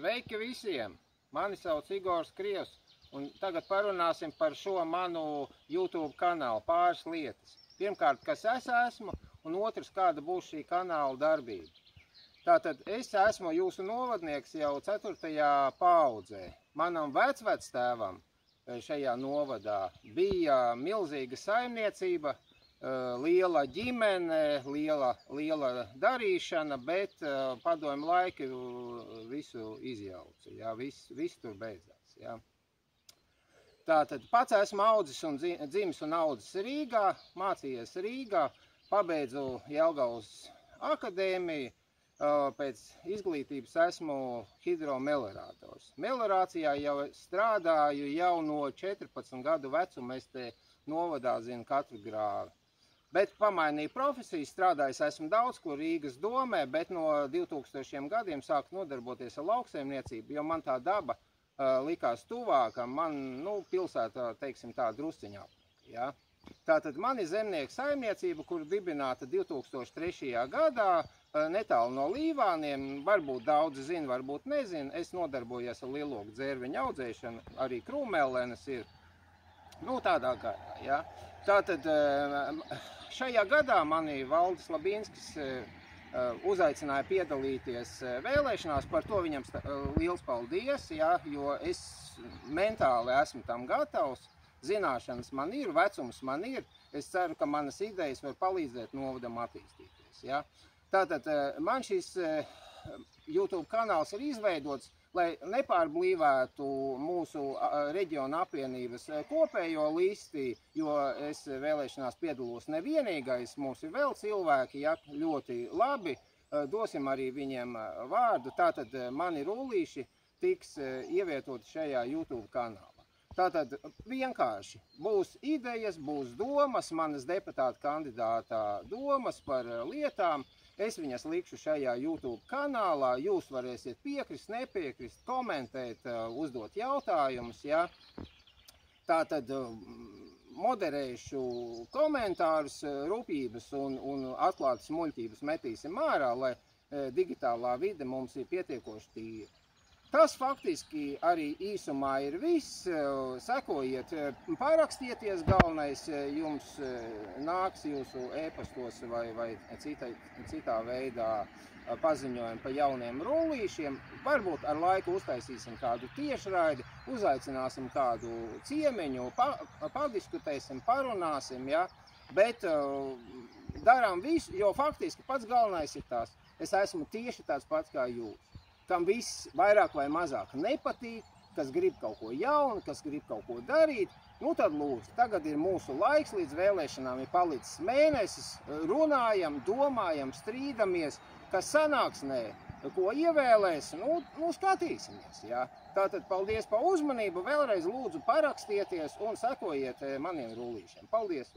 Sveiki visiem! Mani sauc Igors Krievs, un tagad parunāsim par šo manu YouTube kanālu pāris lietas. Pirmkārt, kas es esmu, un otrs, kāda būs šī kanāla darbība. Tātad es esmu jūsu novadnieks jau 4. paaudzē. Manam vecvectēvam šajā novadā bija milzīga saimniecība, liela ģimene, liela darīšana, bet padomju laiki visu izjauca, jā, viss tur beidzās, jā. Tātad pats esmu audzis un dzimis un audzis Rīgā, mācījies Rīgā, pabeidzu Jelgavas akadēmiju, pēc izglītības esmu hidromeliorators. Meliorācijā jau strādāju jau no 14 gadu vecuma, es te novadā zinu katru grāvi. Bet pamainīju profesiju, strādājis esmu daudz, kur Rīgas domē, bet no 2000 gadiem sāku nodarboties ar lauksaimniecību, jo man tā daba likās tuvāka, man, pilsētā, teiksim tā, drusciņā, jā. Tātad man ir zemnieku saimniecība, kur dibināta 2003. gadā, netālu no Līvāniem, varbūt daudzi zina, varbūt nezina, es nodarbojos ar lieloku dzērveņu audzēšanu, arī krūmēlenes ir, tādā gārā, jā. Tātad šajā gadā mani Valdis Labīnskis uzaicināja piedalīties vēlēšanās, par to viņam liels paldies, jā, jo es mentāli esmu tam gatavs, zināšanas man ir, vecums man ir, es ceru, ka manas idejas var palīdzēt novadam attīstīties, jā. Tātad man šis YouTube kanāls ir izveidots, lai nepārblīvētu mūsu reģiona apvienības kopējo listi, jo es vēlēšanās piedalos nevienīgais, mums ir vēl cilvēki, ja, ļoti labi, dosim arī viņiem vārdu, tātad mani rullīši tiks ievietoti šajā YouTube kanālā. Tātad vienkārši būs idejas, būs domas, manas deputāta kandidātā domas par lietām, es viņas likšu šajā YouTube kanālā, jūs varēsiet piekrist, nepiekrist, komentēt, uzdot jautājumus, ja. Tātad moderēšu komentārus, rūpības un atklātas muļķības metīsim ārā, lai digitālā vide mums ir pietiekoši tīra. Tas faktiski arī īsumā ir viss, sekojiet, parakstieties, galvenais jums nāks jūsu e-pastos vai citā veidā paziņojumi par jauniem rullīšiem. Varbūt ar laiku uztaisīsim kādu tiešraidi, uzaicināsim kādu ciemiņu, padiskutēsim, parunāsim, ja? Bet darām visu, jo faktiski pats galvenais ir tas, es esmu tieši tāds pats kā jūs. Kam viss vairāk vai mazāk nepatīk, kas grib kaut ko jaunu, kas grib kaut ko darīt, tad lūdzu, tagad ir mūsu laiks, līdz vēlēšanām ir palicis mēnesis, runājam, domājam, strīdamies, kas sanāks, ko ievēlēs, skatīsimies, jā. Tātad paldies par uzmanību, vēlreiz lūdzu parakstieties un sekojiet maniem rullīšiem. Paldies!